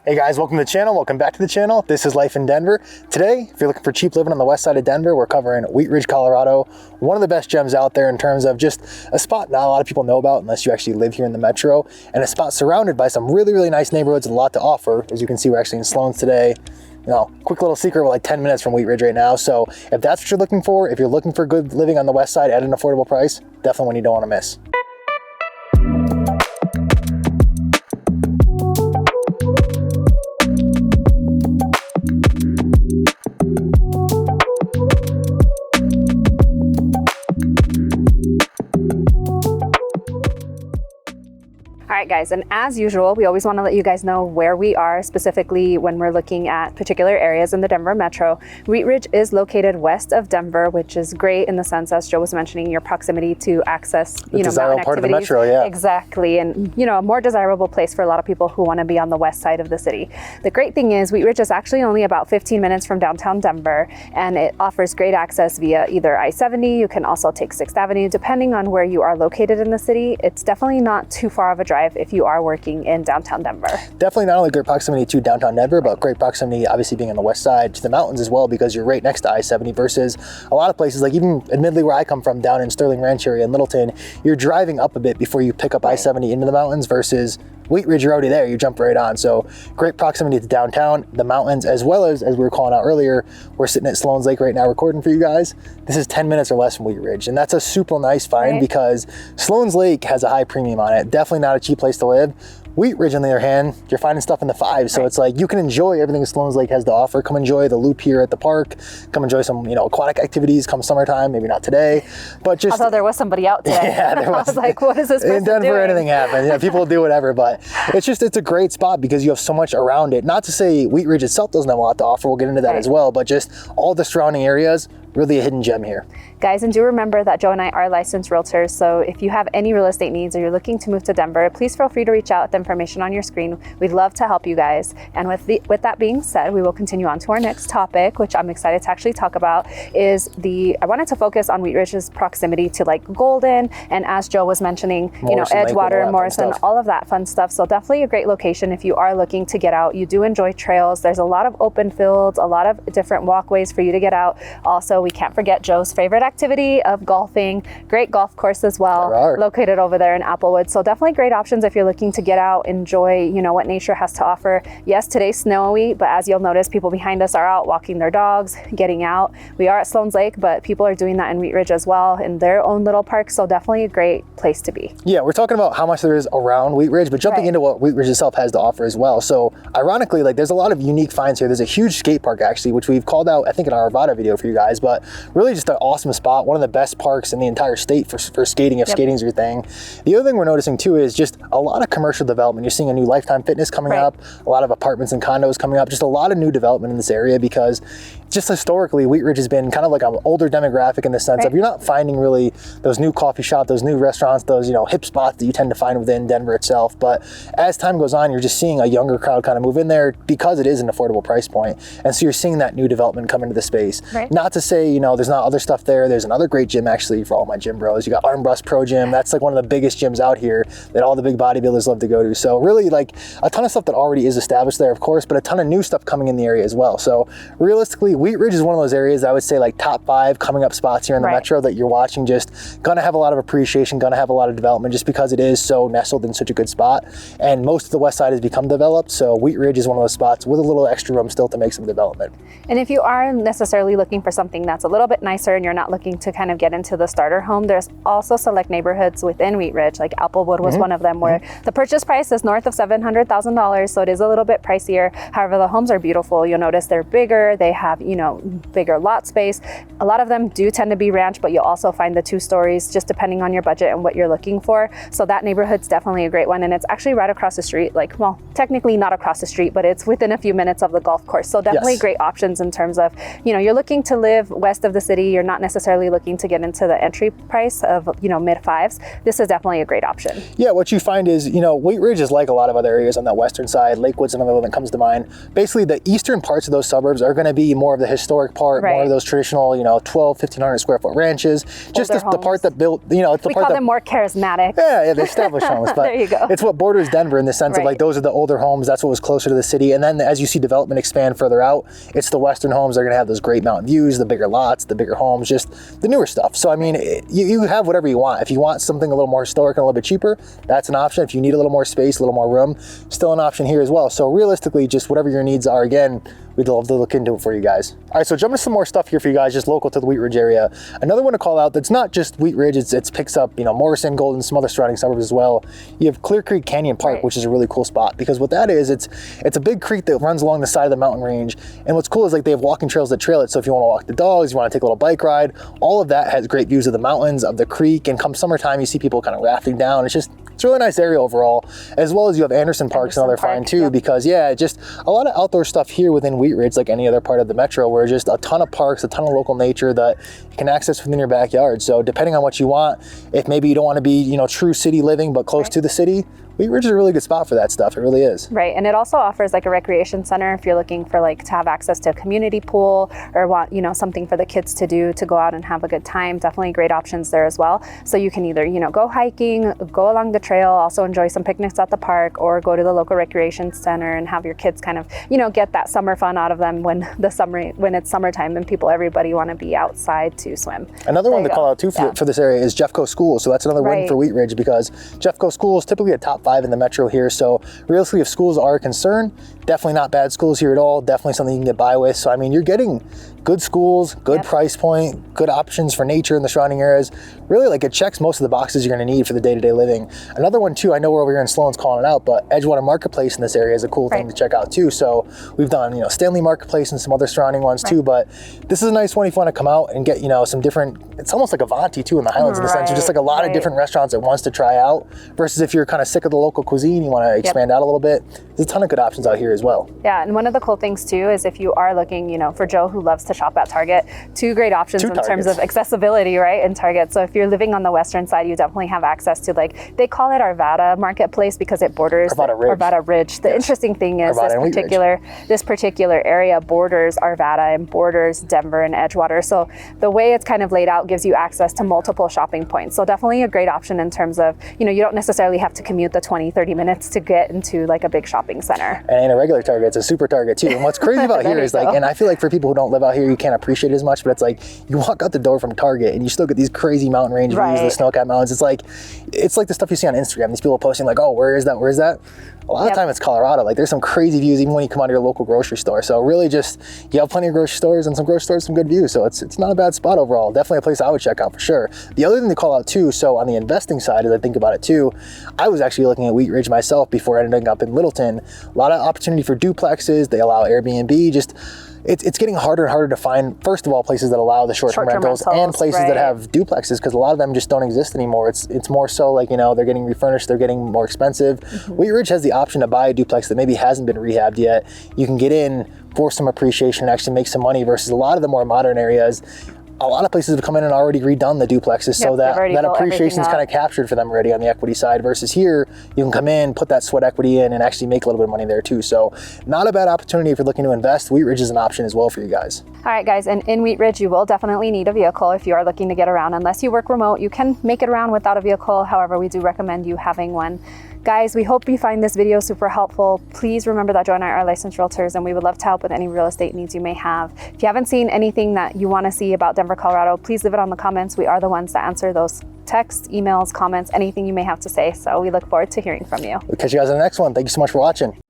Hey guys, welcome to the channel. Welcome back to the channel. This is Life in Denver. Today, if you're looking for cheap living on the west side of Denver, we're covering Wheat Ridge, Colorado. One of the best gems out there in terms of just a spot not a lot of people know about unless you actually live here in the metro, and a spot surrounded by some really, really nice neighborhoods and a lot to offer. As you can see, we're actually in Sloan today. You know, quick little secret, we're like 10 minutes from Wheat Ridge right now. So if that's what you're looking for, if you're looking for good living on the west side at an affordable price, definitely one you don't want to miss. All right, guys, and as usual, we always want to let you guys know where we are, specifically when we're looking at particular areas in the Denver metro. Wheat Ridge is located west of Denver, which is great in the sense, as Joe was mentioning, your proximity to access, The desirable part of the metro, yeah. Exactly, and a more desirable place for a lot of people who want to be on the west side of the city. The great thing is Wheat Ridge is actually only about 15 minutes from downtown Denver, and it offers great access via either I-70. You can also take 6th Avenue, depending on where you are located in the city. It's definitely not too far of a drive if you are working in downtown Denver. Definitely not only great proximity to downtown Denver, but great proximity, obviously being on the west side, to the mountains as well, because you're right next to I-70 versus a lot of places, like even admittedly where I come from down in Sterling Ranch area in Littleton, you're driving up a bit before you pick up I-70 into the mountains versus Wheat Ridge, you're already there, you jump right on. So great proximity to downtown, the mountains, as well as we were calling out earlier, we're sitting at Sloan's Lake right now recording for you guys. This is 10 minutes or less from Wheat Ridge. And that's a super nice find because Sloan's Lake has a high premium on it. Definitely not a cheap place to live. Wheat Ridge, on the other hand, you're finding stuff in the fives. So it's like you can enjoy everything Sloan's Lake has to offer. Come enjoy the loop here at the park. Come enjoy some, aquatic activities come summertime. Maybe not today, but just. Although there was somebody out today. Yeah, there was. I was like, what is this person in Denver, doing? anything happens. People do whatever, but it's a great spot because you have so much around it. Not to say Wheat Ridge itself doesn't have a lot to offer. We'll get into that as well, but just all the surrounding areas. Really a hidden gem here. Guys, and do remember that Joe and I are licensed realtors, so if you have any real estate needs or you're looking to move to Denver, please feel free to reach out at the information on your screen. We'd love to help you guys. And with that being said, we will continue on to our next topic, which I'm excited to actually talk about, is I wanted to focus on Wheat Ridge's proximity to like Golden, and as Joe was mentioning, Morrison, Edgewater, Morrison, all of that fun stuff. So definitely a great location if you are looking to get out. You do enjoy trails. There's a lot of open fields, a lot of different walkways for you to get out. Also, we can't forget Joe's favorite activity of golfing. Great golf course as well, located over there in Applewood. So definitely great options if you're looking to get out, enjoy, what nature has to offer. Yes, today's snowy, but as you'll notice, people behind us are out walking their dogs, getting out. We are at Sloan's Lake, but people are doing that in Wheat Ridge as well in their own little park. So definitely a great place to be. Yeah, we're talking about how much there is around Wheat Ridge, but jumping into what Wheat Ridge itself has to offer as well. So ironically, there's a lot of unique finds here. There's a huge skate park actually, which we've called out, I think in our Arvada video for you guys, but really just an awesome spot. One of the best parks in the entire state for skating, if skating's your thing. The other thing we're noticing too is just a lot of commercial development. You're seeing a new Lifetime Fitness coming up, a lot of apartments and condos coming up, just a lot of new development in this area because just historically, Wheat Ridge has been kind of like an older demographic in the sense of you're not finding really those new coffee shops, those new restaurants, those hip spots that you tend to find within Denver itself. But as time goes on, you're just seeing a younger crowd kind of move in there because it is an affordable price point. And so you're seeing that new development come into the space. Not to say, there's not other stuff there. There's another great gym actually for all my gym bros. You got Armbrust Pro Gym. That's like one of the biggest gyms out here that all the big bodybuilders love to go to. So really like a ton of stuff that already is established there, of course, but a ton of new stuff coming in the area as well. So realistically, Wheat Ridge is one of those areas that I would say like top 5 coming up spots here in the metro that you're watching, just gonna have a lot of appreciation, gonna have a lot of development just because it is so nestled in such a good spot. And most of the west side has become developed. So Wheat Ridge is one of those spots with a little extra room still to make some development. And if you are necessarily looking for something that's a little bit nicer and you're not looking to kind of get into the starter home, there's also select neighborhoods within Wheat Ridge, like Applewood was one of them, where the purchase price is north of $700,000, so it is a little bit pricier. However, the homes are beautiful. You'll notice they're bigger, they have bigger lot space. A lot of them do tend to be ranch, but you'll also find the 2 stories just depending on your budget and what you're looking for. So that neighborhood's definitely a great one, and it's actually right across the street, technically not across the street, but it's within a few minutes of the golf course. So definitely great options in terms of, you're looking to live west of the city, you're not necessarily looking to get into the entry price of, mid 5s. This is definitely a great option. Yeah, what you find is, Wheat Ridge is like a lot of other areas on that western side. Lakewood's another one that comes to mind. Basically, the eastern parts of those suburbs are going to be more of of the historic part, more of those traditional, you know, 1,200-1,500 square foot ranches. Just the part that built, you know, it's the we part call that them more charismatic. Yeah, the established homes. But there you go. It's what borders Denver in the sense of like those are the older homes. That's what was closer to the city. And then as you see development expand further out, it's the western homes that are going to have those great mountain views, the bigger lots, the bigger homes, just the newer stuff. So I mean, you have whatever you want. If you want something a little more historic and a little bit cheaper, that's an option. If you need a little more space, a little more room, still an option here as well. So realistically, just whatever your needs are, again, we'd love to look into it for you guys. All right, so jumping to some more stuff here for you guys, just local to the Wheat Ridge area. Another one to call out that's not just Wheat Ridge, it picks up, you know, Morrison, Golden, some other surrounding suburbs as well. You have Clear Creek Canyon Park, which is a really cool spot because what that is, it's a big creek that runs along the side of the mountain range. And what's cool is like they have walking trails that trail it. So if you want to walk the dogs, you want to take a little bike ride, all of that has great views of the mountains, of the creek. And come summertime, you see people kind of rafting down. It's a really nice area overall, as well as you have Anderson Park's another fine too, because yeah, just a lot of outdoor stuff here within Wheat Ridge, like any other part of the metro, where just a ton of parks, a ton of local nature that you can access within your backyard. So depending on what you want, if maybe you don't want to be, you know, true city living, but close to the city, Wheat Ridge is a really good spot for that stuff. It really is. Right, and it also offers like a recreation center if you're looking for like to have access to a community pool or want, you know, something for the kids to do to go out and have a good time. Definitely great options there as well. So you can either, you know, go hiking, go along the trail, also enjoy some picnics at the park, or go to the local recreation center and have your kids kind of, you know, get that summer fun out of them when it's summertime and everybody want to be outside to swim. Another one to call out too for this area is Jeffco Schools. So that's another win for Wheat Ridge because Jeffco Schools typically a top 5 in the metro here. So realistically, if schools are a concern, definitely not bad schools here at all. Definitely something you can get by with. So I mean, you're getting good schools, good price point, good options for nature in the surrounding areas. Really, like it checks most of the boxes you're going to need for the day-to-day living. Another one too, I know we're over here in Sloan's calling it out, but Edgewater Marketplace in this area is a cool thing to check out too. So we've done, you know, Stanley Marketplace and some other surrounding ones too, but this is a nice one if you want to come out and get, you know, some different, it's almost like Avanti too in the Highlands in the sense of just like a lot of different restaurants at once to try out versus if you're kind of sick of the local cuisine, you want to expand out a little bit. There's a ton of good options out here as well. Yeah, and one of the cool things too is if you are looking, you know, for Joe who loves to shop at Target, two great options in terms of accessibility, right, in Target. So if you're living on the western side, you definitely have access to, like, they call it Arvada Marketplace because it borders Arvada Ridge. The interesting thing is this particular area borders Arvada and borders Denver and Edgewater. So the way it's kind of laid out gives you access to multiple shopping points. So definitely a great option in terms of, you know, you don't necessarily have to commute the 20-30 minutes to get into like a big shopping center. And in a regular Target, it's a super Target too. And what's crazy about here is like, and I feel like for people who don't live out here, you can't appreciate it as much, but it's like you walk out the door from Target and you still get these crazy mountain range views of the snow-capped mountains. It's like the stuff you see on Instagram. These people posting like, oh, where is that? Where is that? A lot of time it's Colorado. Like there's some crazy views even when you come out of your local grocery store. So really just, you have plenty of grocery stores and some grocery stores, some good views. So it's not a bad spot overall. Definitely a place I would check out for sure. The other thing to call out too, so on the investing side, as I think about it too, I was actually looking at Wheat Ridge myself before ending up in Littleton. A lot of opportunity for duplexes. They allow Airbnb. Just it's getting harder and harder to find, first of all, places that allow the short-term rentals and places that have duplexes, because a lot of them just don't exist anymore. It's more so like, you know, they're getting refurnished, they're getting more expensive. Wheat Ridge has the option to buy a duplex that maybe hasn't been rehabbed yet. You can get in for some appreciation and actually make some money versus a lot of the more modern areas. A lot of places have come in and already redone the duplexes so that appreciation is kind of captured for them already on the equity side versus here, you can come in, put that sweat equity in and actually make a little bit of money there too. So not a bad opportunity if you're looking to invest. Wheat Ridge is an option as well for you guys. All right, guys, and in Wheat Ridge, you will definitely need a vehicle if you are looking to get around. Unless you work remote, you can make it around without a vehicle. However, we do recommend you having one. Guys, we hope you find this video super helpful. Please remember that Joe and I are licensed realtors and we would love to help with any real estate needs you may have. If you haven't seen anything that you want to see about Denver, Colorado, please leave it on the comments. We are the ones that answer those texts, emails, comments, anything you may have to say. So we look forward to hearing from you. We'll catch you guys in the next one. Thank you so much for watching.